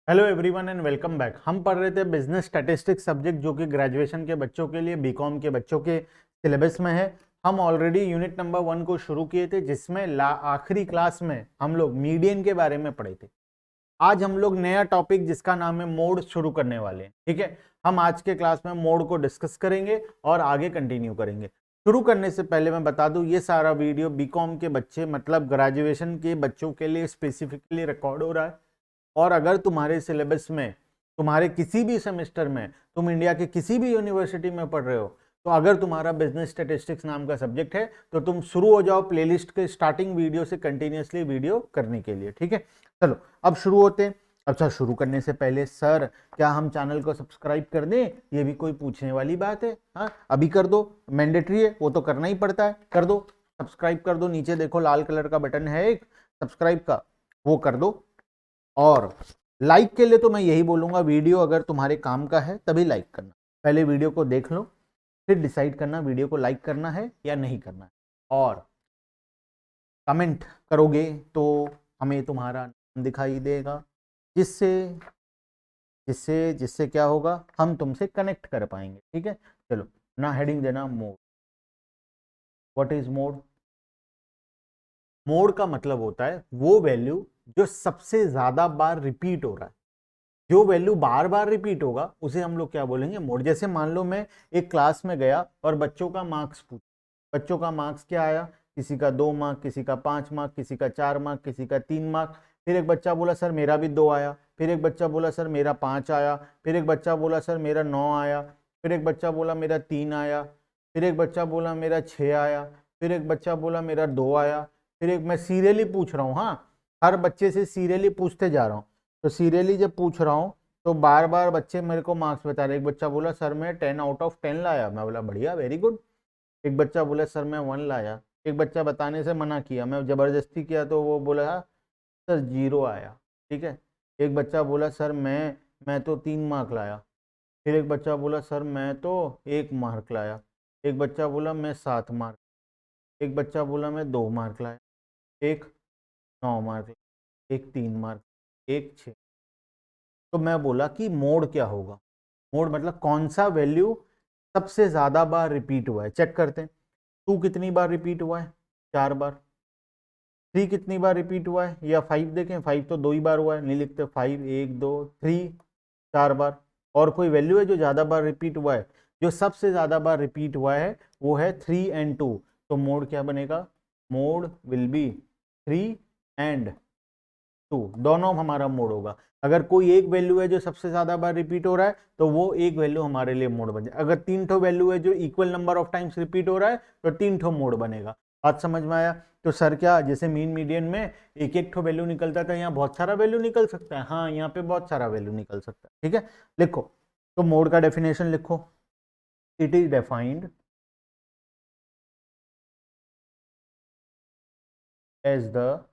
Hello everyone and welcome back. हम पढ़ रहे थे बिजनेस स्टैटिस्टिक्स सब्जेक्ट जो कि ग्रेजुएशन के बच्चों के लिए बीकॉम के बच्चों के सिलेबस में है। हम ऑलरेडी यूनिट नंबर 1 को शुरू किए थे जिसमें आखिरी क्लास में हम लोग मीडियन के बारे में पढ़े थे। आज हम लोग नया टॉपिक जिसका नाम है मोड शुरू करने वाले हैं। ठीक है, हम आज के क्लास में मोड को डिस्कस करेंगे और आगे कंटिन्यू करेंगे। शुरू करने से पहले मैं बता दूं ये सारा वीडियो बीकॉम के बच्चे मतलब ग्रेजुएशन के बच्चों के लिए स्पेसिफिकली रिकॉर्ड हो रहा है। और अगर तुम्हारे सिलेबस में तुम्हारे किसी भी सेमेस्टर में तुम इंडिया के किसी भी यूनिवर्सिटी में पढ़ रहे हो तो अगर तुम्हारा बिजनेस स्टैटिस्टिक्स नाम का सब्जेक्ट है तो तुम शुरू हो जाओ प्लेलिस्ट के स्टार्टिंग वीडियो से कंटिन्यूअसली वीडियो करने के लिए। ठीक है, चलो अब शुरू होते हैं। अच्छा, शुरू करने से पहले सर क्या हम चैनल को सब्सक्राइब कर दें, ये भी कोई पूछने वाली बात है? हाँ, अभी कर दो, मैंडेटरी है, वो तो करना ही पड़ता है। कर दो, सब्सक्राइब कर दो। नीचे देखो लाल कलर का बटन है एक सब्सक्राइब का, वो कर दो। और लाइक के लिए तो मैं यही बोलूंगा, वीडियो अगर तुम्हारे काम का है तभी लाइक करना। पहले वीडियो को देख लो फिर डिसाइड करना वीडियो को लाइक करना है या नहीं करना है। और कमेंट करोगे तो हमें तुम्हारा नाम दिखाई देगा, जिससे जिससे जिससे क्या होगा, हम तुमसे कनेक्ट कर पाएंगे। ठीक है, चलो ना हेडिंग देना mode. What is mode? Mode का मतलब होता है वो वैल्यू जो सबसे ज्यादा बार रिपीट हो रहा है। जो वैल्यू बार बार रिपीट होगा उसे हम लोग क्या बोलेंगे, मोड। जैसे मान लो मैं एक क्लास में गया और बच्चों का मार्क्स पूछा। बच्चों का मार्क्स क्या आया? किसी का 2 मार्क, किसी का 5 मार्क, किसी का 4 मार्क, किसी का 3 मार्क। फिर एक बच्चा बोला सर मेरा भी 2 आया। फिर एक बच्चा बोला सर मेरा 5 आया। फिर एक बच्चा बोला सर मेरा 9 आया। फिर एक बच्चा बोला मेरा 3 आया। फिर एक बच्चा बोला मेरा 6 आया। फिर एक बच्चा बोला मेरा 2 आया। फिर एक, मैं सीरियली पूछ रहा हूँ, हाँ, हर बच्चे से सीरियली पूछते जा रहा हूँ। तो सीरियली जब पूछ रहा हूँ तो बार बार बच्चे मेरे को मार्क्स बता रहे। एक बच्चा बोला सर मैं 10 आउट ऑफ 10 लाया। मैं बोला बढ़िया, वेरी गुड। एक बच्चा बोला सर मैं 1 लाया। एक बच्चा बताने से मना किया, मैं जबरदस्ती किया तो वो बोला सर 0 आया। ठीक है, एक बच्चा बोला सर मैं तो 3 मार्क लाया। फिर एक बच्चा बोला सर मैं तो 1 मार्क लाया। एक बच्चा बोला मैं 7 मार्क। एक बच्चा बोला मैं 2 मार्क लाया। एक 9 मार्क, एक 3 मार्क, एक 6। तो मैं बोला कि मोड क्या होगा? मोड मतलब कौन सा वैल्यू सबसे ज्यादा बार रिपीट हुआ है। चेक करते हैं। 2 कितनी बार रिपीट हुआ है? 4 बार। 3 कितनी बार रिपीट हुआ है? या 5 देखें, 5 तो 2 ही बार हुआ है, नहीं लिखते 5, 1 2 3, 4 बार। और कोई वैल्यू है जो ज्यादा बार रिपीट हुआ है? जो सबसे ज्यादा बार रिपीट हुआ है वो है 3 और 2। तो मोड क्या बनेगा? मोड विल बी 3 और 2, दोनों हमारा मोड होगा। अगर कोई एक वैल्यू है जो सबसे ज्यादा बार रिपीट हो रहा है तो वो एक वैल्यू हमारे लिए मोड बन जाए। अगर 3 वैल्यू है जो equal number of times repeat हो रहा है तो 3 मोड बनेगा। बात समझ में आया? तो सर क्या जैसे मीन मीडियन में एक एक वैल्यू निकलता था, यहाँ बहुत सारा वैल्यू निकल सकता है? हाँ, यहाँ पे बहुत सारा वैल्यू निकल सकता है। ठीक है, लिखो। तो मोड का डेफिनेशन लिखो। It is defined as the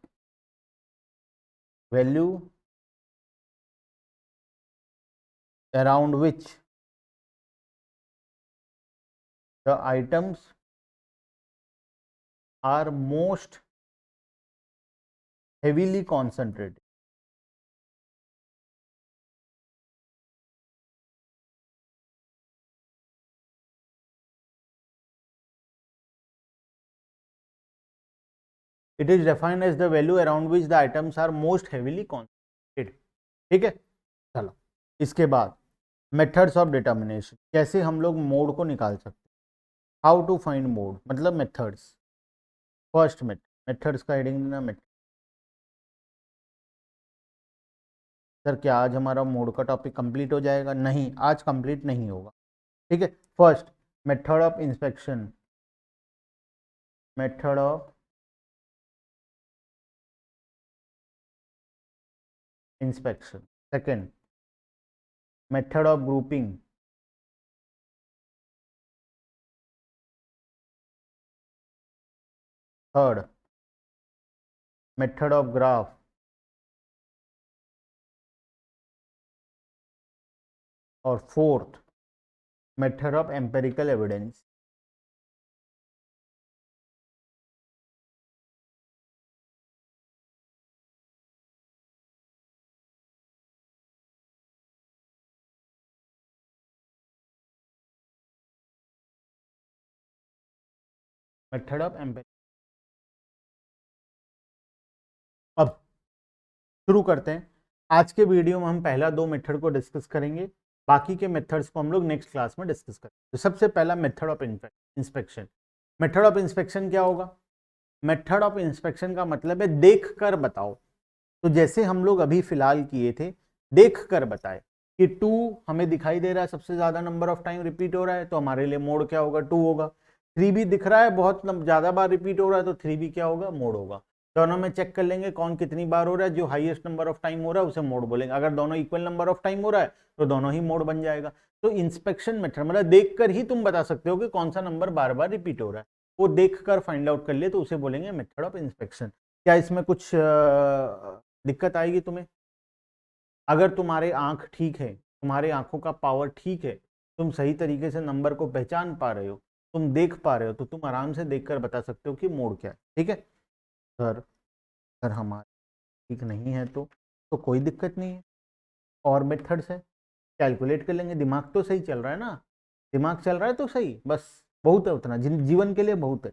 value around which the items are most heavily concentrated. It is defined as the value around which the items are most heavily concentrated. ठीक है, चलो इसके बाद मेथड्स ऑफ डिटर्मिनेशन, कैसे हम लोग mode को निकाल सकते हैं। हाउ टू फाइंड मोड मतलब मेथड्स। फर्स्ट मेथड्स का हेडिंग देना मेथड। सर क्या आज हमारा मोड का टॉपिक कंप्लीट हो जाएगा? नहीं, आज कंप्लीट नहीं होगा। ठीक है, first method of inspection, method of inspection. Second method of grouping. Third method of graph. और fourth method of empirical evidence. Method of empirical. अब शुरू करते हैं। आज के वीडियो में हम पहला 2 मेथड को डिस्कस करेंगे, बाकी के मेथड्स को हम लोग नेक्स्ट क्लास में डिस्कस करेंगे। तो सबसे पहला method of inspection. Method of inspection क्या होगा? मेथड ऑफ इंस्पेक्शन का मतलब है देख कर बताओ। तो जैसे हम लोग अभी फिलहाल किए थे, देख कर बताए कि 2 हमें दिखाई दे रहा है, सबसे ज्यादा नंबर ऑफ टाइम रिपीट हो रहा है, तो हमारे लिए मोड क्या होगा? 2 होगा। 3 भी दिख रहा है, बहुत ज्यादा बार रिपीट हो रहा है, तो 3 भी क्या होगा? मोड होगा। दोनों में चेक कर लेंगे कौन कितनी बार हो रहा है, जो हाईएस्ट नंबर ऑफ टाइम हो रहा है उसे मोड बोलेंगे। अगर दोनों इक्वल नंबर ऑफ टाइम हो रहा है तो दोनों ही मोड बन जाएगा। तो इंस्पेक्शन मेथड मतलब देखकर ही तुम बता सकते हो कि कौन सा नंबर बार बार रिपीट हो रहा है। वो देखकर फाइंड आउट कर ले तो उसे बोलेंगे मेथड ऑफ इंस्पेक्शन। क्या इसमें कुछ दिक्कत आएगी तुम्हें? अगर तुम्हारे आंख ठीक है, तुम्हारे आंखों का पावर ठीक है, तुम सही तरीके से नंबर को पहचान पा रहे हो, तुम देख पा रहे हो, तो तुम आराम से देखकर बता सकते हो कि मोड क्या है। ठीक है सर? अगर हमारे ठीक नहीं है तो कोई दिक्कत नहीं है, और मेथड्स है, कैलकुलेट कर लेंगे। दिमाग तो सही चल रहा है ना? दिमाग चल रहा है तो सही, बस बहुत है उतना। जीवन के लिए बहुत है।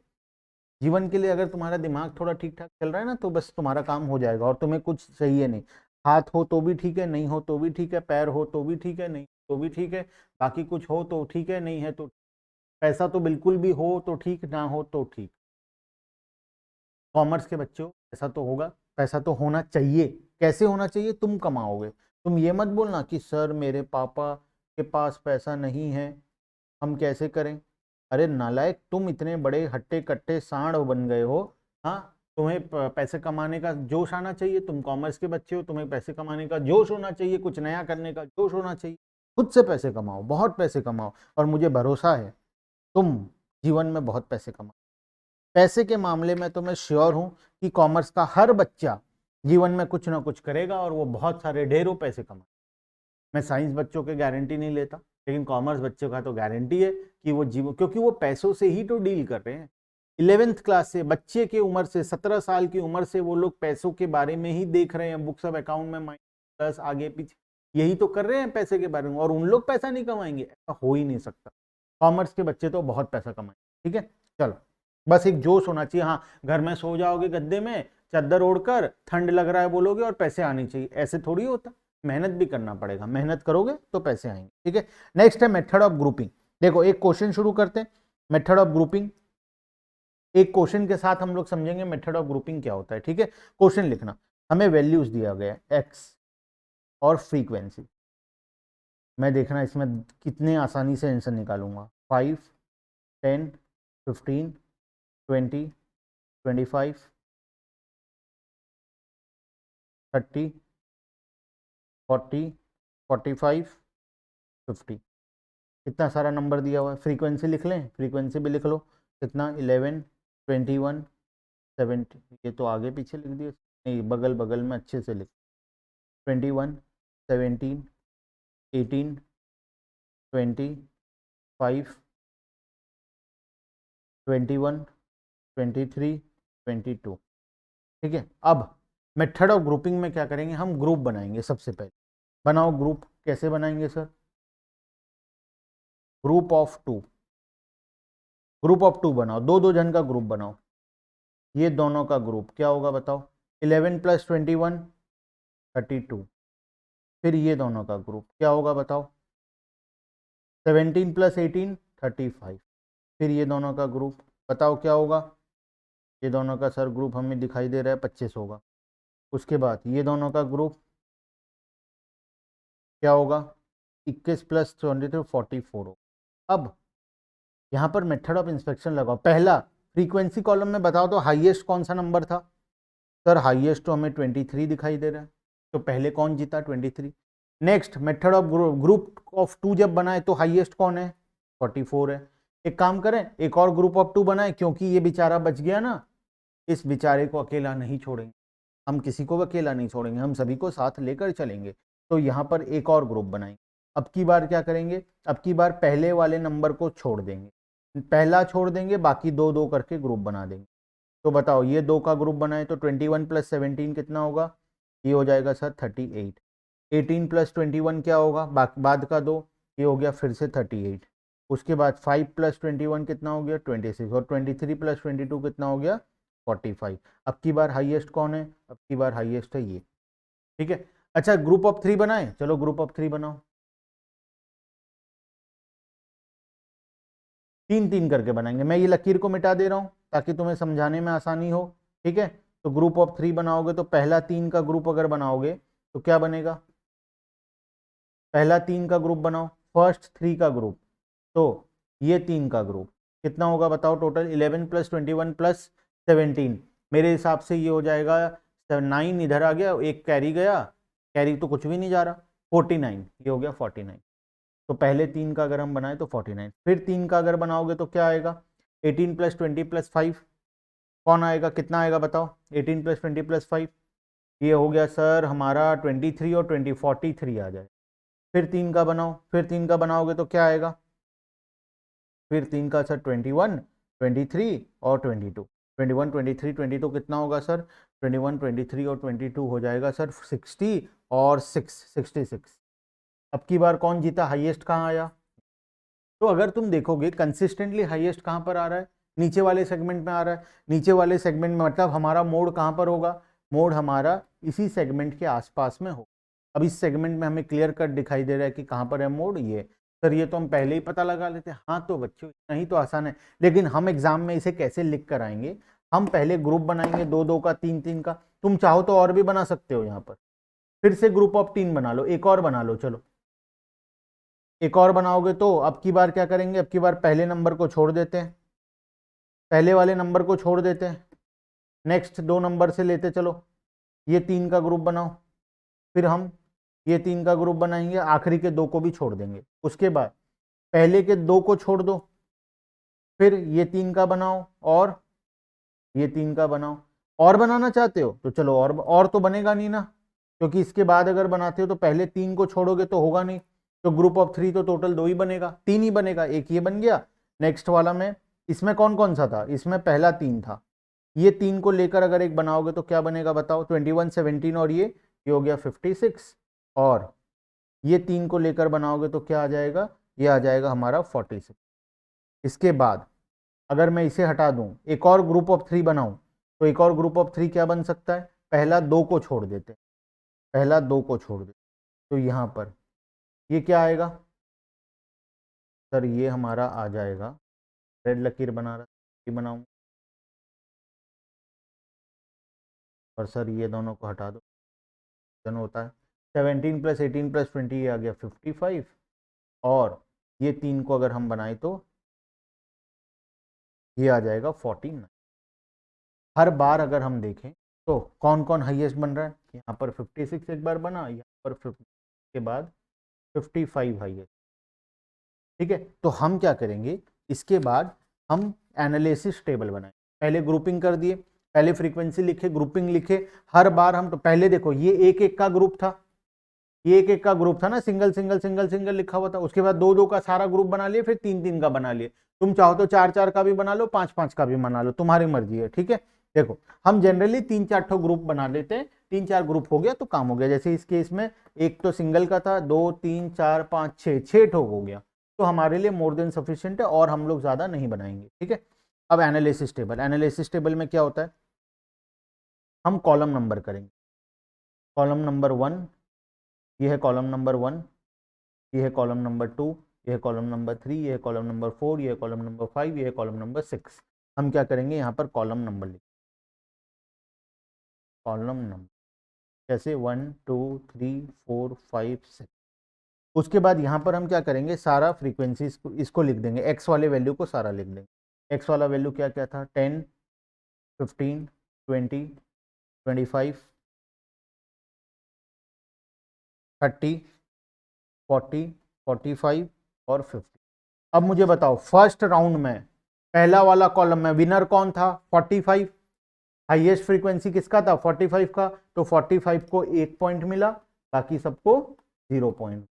जीवन के लिए अगर तुम्हारा दिमाग थोड़ा ठीक ठाक चल रहा है ना, तो बस तुम्हारा काम हो जाएगा और तुम्हें कुछ चाहिए नहीं। हाथ हो तो भी ठीक है, नहीं हो तो भी ठीक है, पैर हो तो भी ठीक है, नहीं तो भी ठीक है, बाकी कुछ हो तो ठीक है, नहीं है तो। पैसा तो बिल्कुल भी हो तो ठीक, ना हो तो ठीक। कॉमर्स के बच्चों, पैसा तो होगा, पैसा तो होना चाहिए। कैसे होना चाहिए? तुम कमाओगे। तुम ये मत बोलना कि सर मेरे पापा के पास पैसा नहीं है, हम कैसे करें। अरे नालायक, तुम इतने बड़े हट्टे कट्टे सांड बन गए हो। हाँ, तुम्हें पैसे कमाने का जोश आना चाहिए। तुम कॉमर्स के बच्चे हो, तुम्हें पैसे कमाने का जोश होना चाहिए, कुछ नया करने का जोश होना चाहिए। खुद से पैसे कमाओ, बहुत पैसे कमाओ, और मुझे भरोसा है तुम जीवन में बहुत पैसे कमाओ। पैसे के मामले में तो मैं श्योर हूं कि कॉमर्स का हर बच्चा जीवन में कुछ ना कुछ करेगा और वो बहुत सारे ढेरों पैसे कमाए। मैं साइंस बच्चों के गारंटी नहीं लेता, लेकिन कॉमर्स बच्चों का तो गारंटी है कि वो जीवन, क्योंकि वो पैसों से ही तो डील कर रहे हैं। 11th क्लास से, बच्चे की उम्र से, 17 साल की उम्र से वो लोग पैसों के बारे में ही देख रहे हैं। बुक्स ऑफ अकाउंट में माइनस प्लस आगे पीछे यही तो कर रहे हैं पैसे के बारे में, और उन लोग पैसा नहीं कमाएंगे? ऐसा हो ही नहीं सकता। कॉमर्स के बच्चे तो बहुत पैसा कमाएंगे। ठीक है, चलो, बस एक जोश होना चाहिए। हाँ, घर में सो जाओगे गद्दे में चादर ओढ़कर, ठंड लग रहा है बोलोगे और पैसे आने चाहिए, ऐसे थोड़ी होता। मेहनत भी करना पड़ेगा, मेहनत करोगे तो पैसे आएंगे। ठीक है, नेक्स्ट है मेथड ऑफ ग्रुपिंग। देखो, एक क्वेश्चन शुरू करते हैं। मेथड ऑफ ग्रुपिंग, एक क्वेश्चन के साथ हम लोग समझेंगे मेथड ऑफ ग्रुपिंग क्या होता है। ठीक है, क्वेश्चन लिखना। हमें वैल्यूज दिया गया है एक्स और फ्रीक्वेंसी। मैं देखना इसमें कितने आसानी से आंसर निकालूंगा। 5, 10, 15, 20, 25, 30, 40, 45, 50। कितना सारा नंबर दिया हुआ है। फ्रीक्वेंसी लिख लें, फ्रीक्वेंसी भी लिख लो। कितना? 11, 21, 70। ये तो आगे पीछे लिख दिए, नहीं बगल बगल में अच्छे से लिख। 21, 17, 18, 25, 21, 23, 22। ठीक है, अब मेथड ऑफ ग्रुपिंग में क्या करेंगे? हम ग्रुप बनाएंगे। सबसे पहले बनाओ ग्रुप। कैसे बनाएंगे sir? Group of 2। Group of 2 बनाओ, दो दो जन का ग्रुप बनाओ। ये दोनों का ग्रुप क्या होगा बताओ? 11 + 21, 32। फिर ये दोनों का ग्रुप क्या होगा बताओ? 17 + 18, 35। फिर ये दोनों का ग्रुप बताओ क्या होगा? ये दोनों का सर ग्रुप हमें दिखाई दे रहा है 25 होगा। उसके बाद ये दोनों का ग्रुप क्या होगा? 21 + 23, 44 होगा। अब यहाँ पर मेथड ऑफ इंस्पेक्शन लगाओ। पहला, फ्रीक्वेंसी कॉलम में बताओ तो हाईएस्ट कौन सा नंबर था? सर हाईएस्ट तो हमें 23 दिखाई दे रहा है, तो पहले कौन जीता? 23। Next, method of group of 2 जब बनाए तो हाईएस्ट कौन है? 44 है। एक काम करें, एक और ग्रुप ऑफ 2 बनाए, क्योंकि ये बेचारा बच गया ना, इस बेचारे को अकेला नहीं छोड़ेंगे। हम किसी को अकेला नहीं छोड़ेंगे, हम सभी को साथ लेकर चलेंगे। तो यहाँ पर एक और ग्रुप बनाएंगे। अब की बार क्या करेंगे? अब की बार पहले वाले नंबर को छोड़ देंगे, पहला छोड़ देंगे, बाकी दो दो करके ग्रुप बना देंगे। तो बताओ, ये 2 का ग्रुप बनाए तो 21 + 17 कितना होगा? ये हो जाएगा सर 38। 18 + 21 क्या होगा? बाद का 2, ये हो गया फिर से 38। उसके बाद 5 + 21 कितना हो गया 26, और 23 + 22 कितना हो गया 45। अब की बार हाईएस्ट कौन है, अब की बार हाईएस्ट है ये, ठीक है। अच्छा ग्रुप ऑफ 3 बनाए, चलो ग्रुप ऑफ 3 बनाओ, 3-3 करके बनाएंगे। मैं ये लकीर को मिटा दे रहा हूं ताकि तुम्हें समझाने में आसानी हो, ठीक है। तो ग्रुप ऑफ 3 बनाओगे तो पहला 3 का ग्रुप अगर बनाओगे तो क्या बनेगा, पहला 3 का ग्रुप बनाओ, फर्स्ट 3 का ग्रुप, तो ये 3 का ग्रुप कितना होगा बताओ टोटल, 11 + 21 + 17, मेरे हिसाब से ये हो जाएगा 9, इधर आ गया, एक कैरी गया, कैरी तो कुछ भी नहीं जा रहा, 49, ये हो गया 49। तो पहले 3 का अगर हम बनाए तो 49, फिर 3 का अगर बनाओगे तो क्या आएगा, 18 + 20 + 5, कौन आएगा, कितना आएगा बताओ, 18 + 20 + 5, ये हो गया सर हमारा 23, और 20 43 आ जाए। फिर 3 का बनाओ, फिर 3 का बनाओगे तो क्या आएगा, फिर 3 का सर 21, 23 और 22, 21 23 22 कितना होगा सर, 21 23 और 22 हो जाएगा सर 60 और 66। अब की बार कौन जीता, हाईएस्ट कहाँ आया, तो अगर तुम देखोगे कंसिस्टेंटली हाईएस्ट कहाँ पर आ रहा है, नीचे वाले सेगमेंट में आ रहा है। नीचे वाले सेगमेंट में मतलब हमारा मोड कहाँ पर होगा, मोड हमारा इसी सेगमेंट के आसपास में हो। अब इस सेगमेंट में हमें क्लियर कट दिखाई दे रहा है कि कहाँ पर है मोड, ये सर ये तो हम पहले ही पता लगा लेते हैं। हाँ तो बच्चों नहीं तो आसान है, लेकिन हम एग्जाम में इसे कैसे लिख कर आएंगे, हम पहले ग्रुप बनाएंगे 2-2 का, 3-3 का, तुम चाहो तो और भी बना सकते हो, यहाँ पर फिर से ग्रुप ऑफ 3 बना लो, एक और बना लो, चलो एक और बनाओगे तो अब की बार क्या करेंगे, अब की बार पहले नंबर को छोड़ देते हैं, पहले वाले नंबर को छोड़ देते हैं, नेक्स्ट 2 नंबर से लेते चलो, ये 3 का ग्रुप बनाओ, फिर हम ये 3 का ग्रुप बनाएंगे, आखिरी के 2 को भी छोड़ देंगे, उसके बाद पहले के 2 को छोड़ दो, फिर ये 3 का बनाओ और ये 3 का बनाओ। और बनाना चाहते हो तो चलो, और तो बनेगा नहीं ना, क्योंकि इसके बाद अगर बनाते हो तो पहले 3 को छोड़ोगे तो होगा नहीं, तो ग्रुप ऑफ 3 तो टोटल 2 ही बनेगा, 3 ही बनेगा, एक ये बन गया, नेक्स्ट वाला में इसमें कौन कौन सा था, इसमें पहला 3 था, ये 3 को लेकर अगर एक बनाओगे तो क्या बनेगा बताओ, 21 17 और ये हो गया 56, और ये 3 को लेकर बनाओगे तो क्या आ जाएगा, ये आ जाएगा हमारा 46। इसके बाद अगर मैं इसे हटा दूं, एक और ग्रुप ऑफ 3 बनाऊं, तो एक और ग्रुप ऑफ 3 क्या बन सकता है, पहला 2 को छोड़ देते, पहला 2 को छोड़ देते, तो यहां पर ये क्या आएगा सर, ये हमारा आ जाएगा, रेड लकीर बना रहा ये बनाऊं, और सर ये दोनों को हटा दो, दोनों होता है 17 + 18 + 20, ये आ गया 55, और ये 3 को अगर हम बनाए तो ये आ जाएगा 49। हर बार अगर हम देखें तो कौन कौन हाईएस्ट बन रहा है, यहाँ पर 56 एक बार बना, यहाँ पर 50 के बाद 55 हाईएस्ट, ठीक है। तो हम क्या करेंगे, इसके बाद हम एनालिसिस टेबल बनाए, पहले ग्रुपिंग कर दिए, पहले फ्रीक्वेंसी लिखे, ग्रुपिंग लिखे, हर बार हम तो पहले देखो ये एक एक का ग्रुप था, ये एक एक का ग्रुप था ना, सिंगल सिंगल सिंगल सिंगल लिखा हुआ था, उसके बाद 2-2 का सारा ग्रुप बना लिए, फिर 3-3 का बना लिए, तुम चाहो तो 4-4 का भी बना लो, 5-5 का भी बना लो, तुम्हारी मर्जी है, ठीक है। देखो हम जनरली 3-4 ठो ग्रुप बना लेते हैं, 3-4 ग्रुप हो गया तो काम हो गया, जैसे इस केस में एक तो सिंगल का था, 2 3 4 5 6 ठो हो गया, तो हमारे लिए मोर देन सफिशियंट है, और हम लोग ज्यादा नहीं बनाएंगे, ठीक है। अब एनालिसिस टेबल, एनालिसिस टेबल में क्या होता है, हम कॉलम नंबर करेंगे, कॉलम नंबर 1, ये है कॉलम नंबर 1, ये है कॉलम नंबर 2, ये है कॉलम नंबर 3, ये है कॉलम नंबर 4, ये है कॉलम नंबर 5, ये है कॉलम नंबर 6। हम क्या करेंगे, यहाँ पर कॉलम नंबर लिख, कॉलम नंबर जैसे 1 2 3 4 5 6, उसके बाद यहाँ पर हम क्या करेंगे, सारा फ्रीक्वेंसी इसको लिख देंगे, एक्स वाले वैल्यू को सारा लिख देंगे। एक्स वाला वैल्यू क्या क्या था, 10 15 20 25 30 40 45 और 50। अब मुझे बताओ फर्स्ट राउंड में पहला वाला कॉलम में विनर कौन था, 45, हाईएस्ट फ्रीक्वेंसी किसका था 45 का, तो 45 को 1 पॉइंट मिला, बाकी सबको 0 पॉइंट।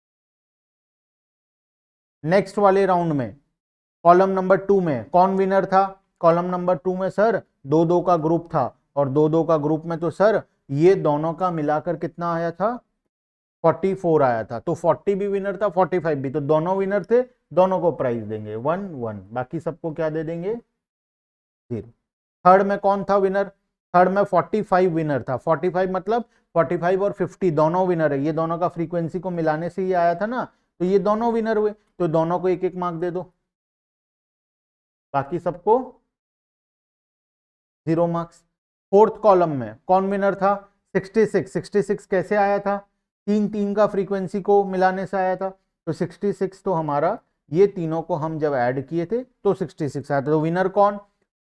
नेक्स्ट वाले राउंड में कॉलम नंबर 2 में कौन विनर था, कॉलम नंबर 2 में सर 2-2 का ग्रुप था, और 2-2 का ग्रुप में तो सर ये दोनों का मिलाकर कितना आया था, 44 आया था, तो 40 भी विनर था 45 भी, तो दोनों विनर थे, दोनों को प्राइस देंगे 1 1, बाकी सबको क्या दे देंगे 0। थर्ड में कौन था विनर? थर्ड में 45 विनर था। 45 मतलब 45 और 50 दोनों विनर है, ये दोनों का फ्रीक्वेंसी को मिलाने से ये आया था ना, तो ये दोनों विनर हुए, तो दोनों को एक एक मार्क दे दो, बाकी सबको 0 मार्क्स। फोर्थ कॉलम में कौन विनर था? 66। 66 कैसे आया था? 3 3 का फ्रीक्वेंसी को मिलाने से आया था, तो 66 तो हमारा ये तीनों को हम जब ऐड किए थे तो 66 आया था। तो विनर कौन?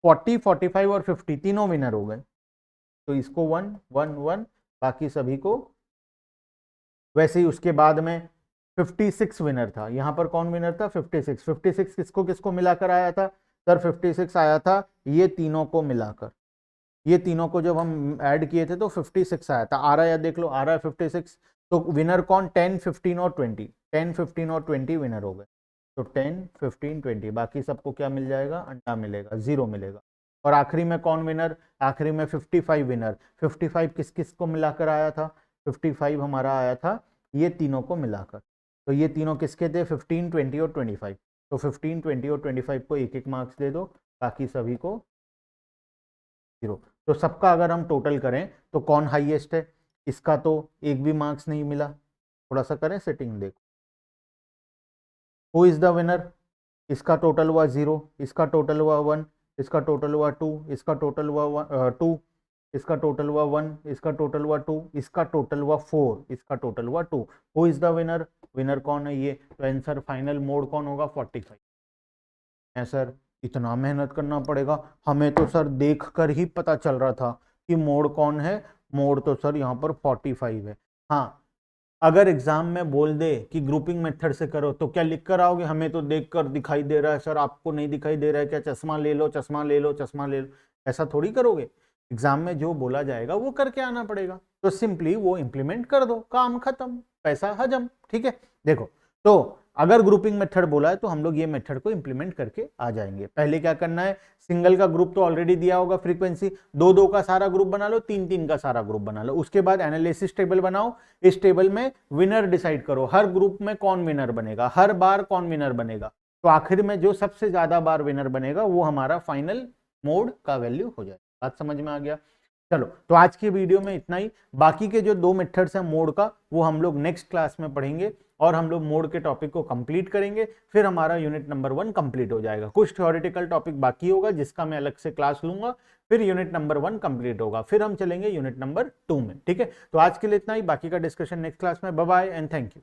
40 45 और 50 तीनों विनर हो गए, तो इसको 1 1 1, बाकी सभी को। वैसे ही उसके बाद में 56 विनर था, यहां पर कौन विनर था? 56। 56 किसको किसको मिलाकर आया था सर? 56 आया था ये तीनों को मिलाकर, ये तीनों को जब हम ऐड किए थे तो 56 आया था। आ रहा है, देख लो आ रहा है 56। तो विनर कौन? 10 15 और 20, 10 15 और 20 विनर हो गए, तो 10 15 20, बाकी सबको क्या मिल जाएगा? अंडा मिलेगा, 0 मिलेगा। और आखिरी में कौन विनर? आखिरी में 55 विनर। 55 किस किस को मिलाकर आया था? 55 हमारा आया था ये तीनों को मिलाकर, तो ये तीनों किसके थे? 15 20 और 25, तो 15 20 और 25 को एक एक मार्क्स दे दो, बाकी सभी को 0। तो सबका अगर हम टोटल करें तो कौन हाईएस्ट है? इसका तो एक भी मार्क्स नहीं मिला, थोड़ा सा करें सेटिंग, देखो हु इज द विनर। इसका टोटल हुआ 0, इसका टोटल हुआ 1, इसका टोटल हुआ 2, इसका टोटल हुआ 2, इसका टोटल हुआ 1, इसका टोटल हुआ 2, इसका टोटल हुआ 4, इसका टोटल हुआ 2। Who is the winner? Winner कौन है? ये। तो आंसर फाइनल मोड कौन होगा? 45 है सर। इतना मेहनत करना पड़ेगा हमें? तो सर देख कर ही पता चल रहा था कि मोड कौन है। मोड तो सर यहाँ पर 45 है। हाँ, अगर एग्जाम में बोल दे कि ग्रुपिंग मेथड से करो तो क्या लिख कर आओगे? हमें तो देखकर दिखाई दे रहा है सर, आपको नहीं दिखाई दे रहा है क्या? चश्मा ले लो, चश्मा ले लो, चश्मा ले लो, ऐसा थोड़ी करोगे। एग्जाम में जो बोला जाएगा वो करके आना पड़ेगा, तो सिंपली वो इंप्लीमेंट कर दो, काम खत्म, पैसा हजम। ठीक है, देखो तो अगर ग्रुपिंग मेथड बोला है तो हम लोग ये मेथड को इंप्लीमेंट करके आ जाएंगे। पहले क्या करना है? सिंगल का ग्रुप तो ऑलरेडी दिया होगा फ्रीक्वेंसी, 2 2 का सारा ग्रुप बना लो, 3 3 का सारा ग्रुप बना लो। उसके बाद एनालिसिस टेबल बनाओ, इस टेबल में विनर डिसाइड करो, हर ग्रुप में कौन विनर बनेगा, हर बार कौन विनर बनेगा, तो आखिर में जो सबसे ज्यादा बार विनर बनेगा वो हमारा फाइनल मोड का वैल्यू हो जाएगा। बात समझ में आ गया? चलो, तो आज की वीडियो में इतना ही। बाकी के जो 2 मेथड्स हैं मोड का, वो हम लोग नेक्स्ट क्लास में पढ़ेंगे और हम लोग मोड के टॉपिक को कंप्लीट करेंगे, फिर हमारा यूनिट नंबर 1 कंप्लीट हो जाएगा। कुछ थ्योरेटिकल टॉपिक बाकी होगा जिसका मैं अलग से क्लास लूंगा, फिर यूनिट नंबर 1 कंप्लीट होगा, फिर हम चलेंगे यूनिट नंबर 2 में। ठीक है, तो आज के लिए इतना ही, बाकी का डिस्कशन नेक्स्ट क्लास में। Bye bye and thank you.